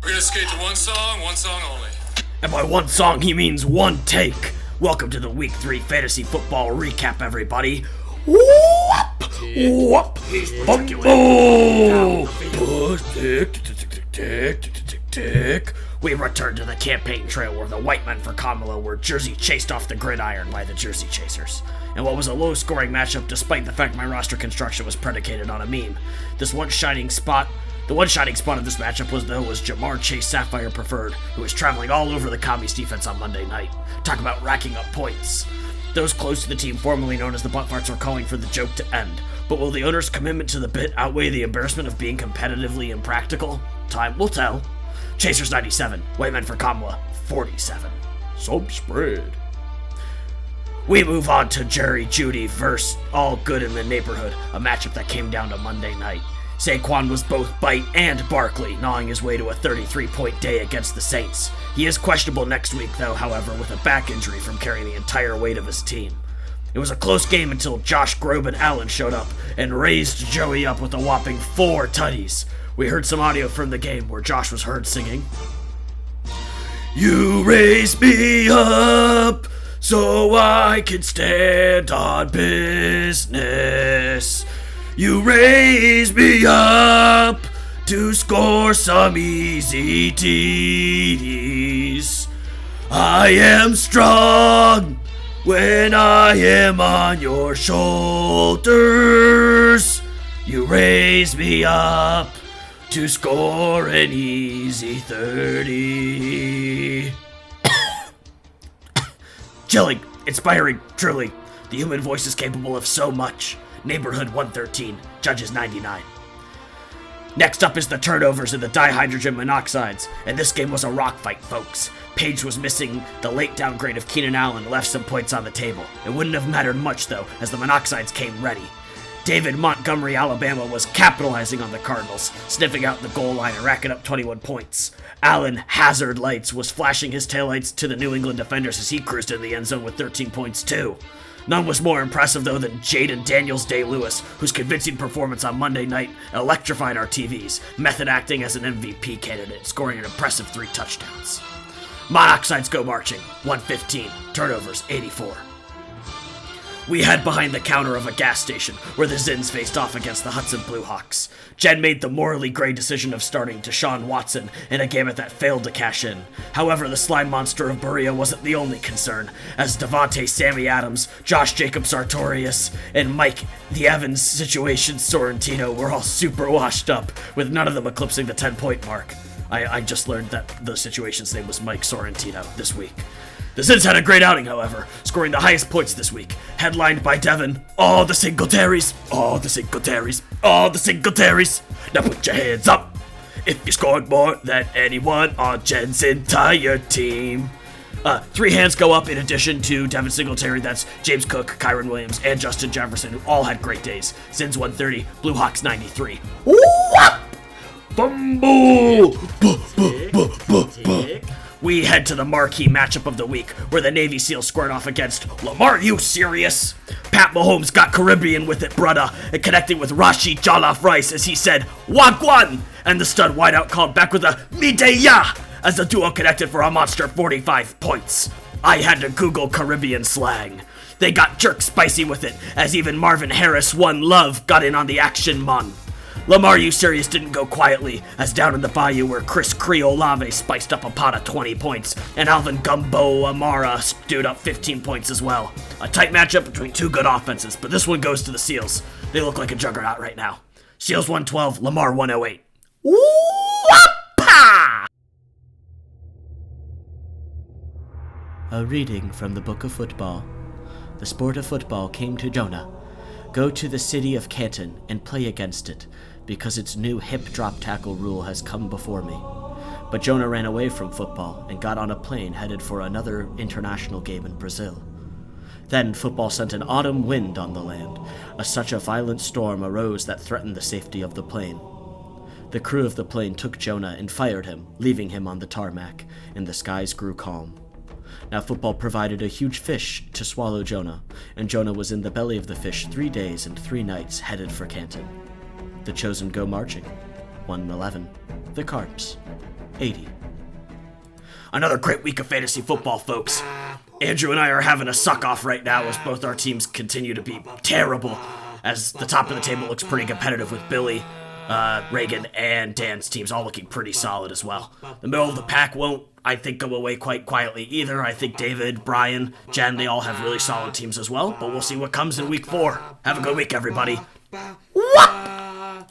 We're gonna skate to one song only. And by one song, he means one take. Welcome to the Week 3 Fantasy Football Recap, everybody. Whoop! Whoop! Fuck you! Tick. We return to the campaign trail where the white men for Kamala were jersey chased off the gridiron by the Jersey Chasers. And what was a low-scoring matchup despite the fact my roster construction was predicated on a meme. The one shining spot of this matchup was Jamar Chase Sapphire Preferred, who was traveling all over the Commies defense on Monday night. Talk about racking up points. Those close to the team, formerly known as the Buttfarts, are calling for the joke to end. But will the owner's commitment to the bit outweigh the embarrassment of being competitively impractical? Time will tell. Chasers 97, White Men for Kamala 47. Sub spread. We move on to Jerry Jeudy versus All Good in the Neighborhood, a matchup that came down to Monday night. Saquon was both bite and Barkley, gnawing his way to a 33-point day against the Saints. He is questionable next week, though, however, with a back injury from carrying the entire weight of his team. It was a close game until Josh Groban Allen showed up and raised Joey up with a whopping 4 tutties. We heard some audio from the game where Josh was heard singing, "You raise me up so I can stand on business. You raise me up to score some easy TDs. I am strong when I am on your shoulders. You raise me up to score an easy 30. Chilling, inspiring, truly. The human voice is capable of so much. Neighborhood 113, Judges 99. Next up is the turnovers and the dihydrogen monoxides, and this game was a rock fight, folks. Page was missing the late downgrade of Keenan Allen and left some points on the table. It wouldn't have mattered much, though, as the monoxides came ready. David Montgomery, Alabama, was capitalizing on the Cardinals, sniffing out the goal line and racking up 21 points. Allen Hazard Lights was flashing his taillights to the New England defenders as he cruised in the end zone with 13 points, too. None was more impressive, though, than Jaden Daniels Day-Lewis, whose convincing performance on Monday night electrified our TVs, method acting as an MVP candidate, scoring an impressive 3 touchdowns. Monoxides go marching, 115, turnovers 84. We head behind the counter of a gas station, where the Zins faced off against the Hudson Bluehawks. Jen made the morally gray decision of starting Deshaun Watson in a game that failed to cash in. However, the slime monster of Berea wasn't the only concern, as Devontae Sammy Adams, Josh Jacobs Sartorius, and Mike the Evans situation Sorrentino were all super washed up, with none of them eclipsing the 10-point mark. I just learned that the situation's name was Mike Sorrentino this week. The Zins had a great outing, however, scoring the highest points this week, headlined by Devin. Oh, the Singletaries! Oh, the Singletaries! Oh, the Singletaries! Now put your hands up if you scored more than anyone on Jen's entire team. 3 hands go up in addition to Devin Singletary. That's James Cook, Kyron Williams, and Justin Jefferson, who all had great days. Zins 130, Bluehawks 93. Whoop! Fumble! We head to the marquee matchup of the week, where the Navy SEALs squared off against Lamar. You serious? Pat Mahomes got Caribbean with it, brudda, and connecting with Rashi Jollof Rice as he said, "Wagwan!" And the stud wideout called back with a "Mideya!" as the duo connected for a monster 45 points. I had to Google Caribbean slang. They got jerk spicy with it, as even Marvin Harris, One Love, got in on the action, mon. Lamar You Serious didn't go quietly, as down in the bayou where Chris Creolave spiced up a pot of 20 points, and Alvin Gumbo Amara stewed up 15 points as well. A tight matchup between 2 good offenses, but this one goes to the Seals. They look like a juggernaut right now. Seals 112, Lamar 108. Whoop-pa! A reading from the Book of Football. The sport of football came to Jonah. Go to the city of Canton and play against it, because its new hip drop tackle rule has come before me. But Jonah ran away from football and got on a plane headed for another international game in Brazil. Then football sent an autumn wind on the land, as such a violent storm arose that threatened the safety of the plane. The crew of the plane took Jonah and fired him, leaving him on the tarmac, and the skies grew calm. Now football provided a huge fish to swallow Jonah, and Jonah was in the belly of the fish 3 days and 3 nights headed for Canton. The chosen go marching. 111. The Carps. 80. Another great week of fantasy football, folks. Andrew and I are having a suck-off right now as both our teams continue to be terrible, as the top of the table looks pretty competitive with Billy, Reagan, and Dan's teams all looking pretty solid as well. The middle of the pack won't, I think, go away quite quietly either. I think David, Brian, Jen, they all have really solid teams as well, but we'll see what comes in week 4. Have a good week, everybody. What?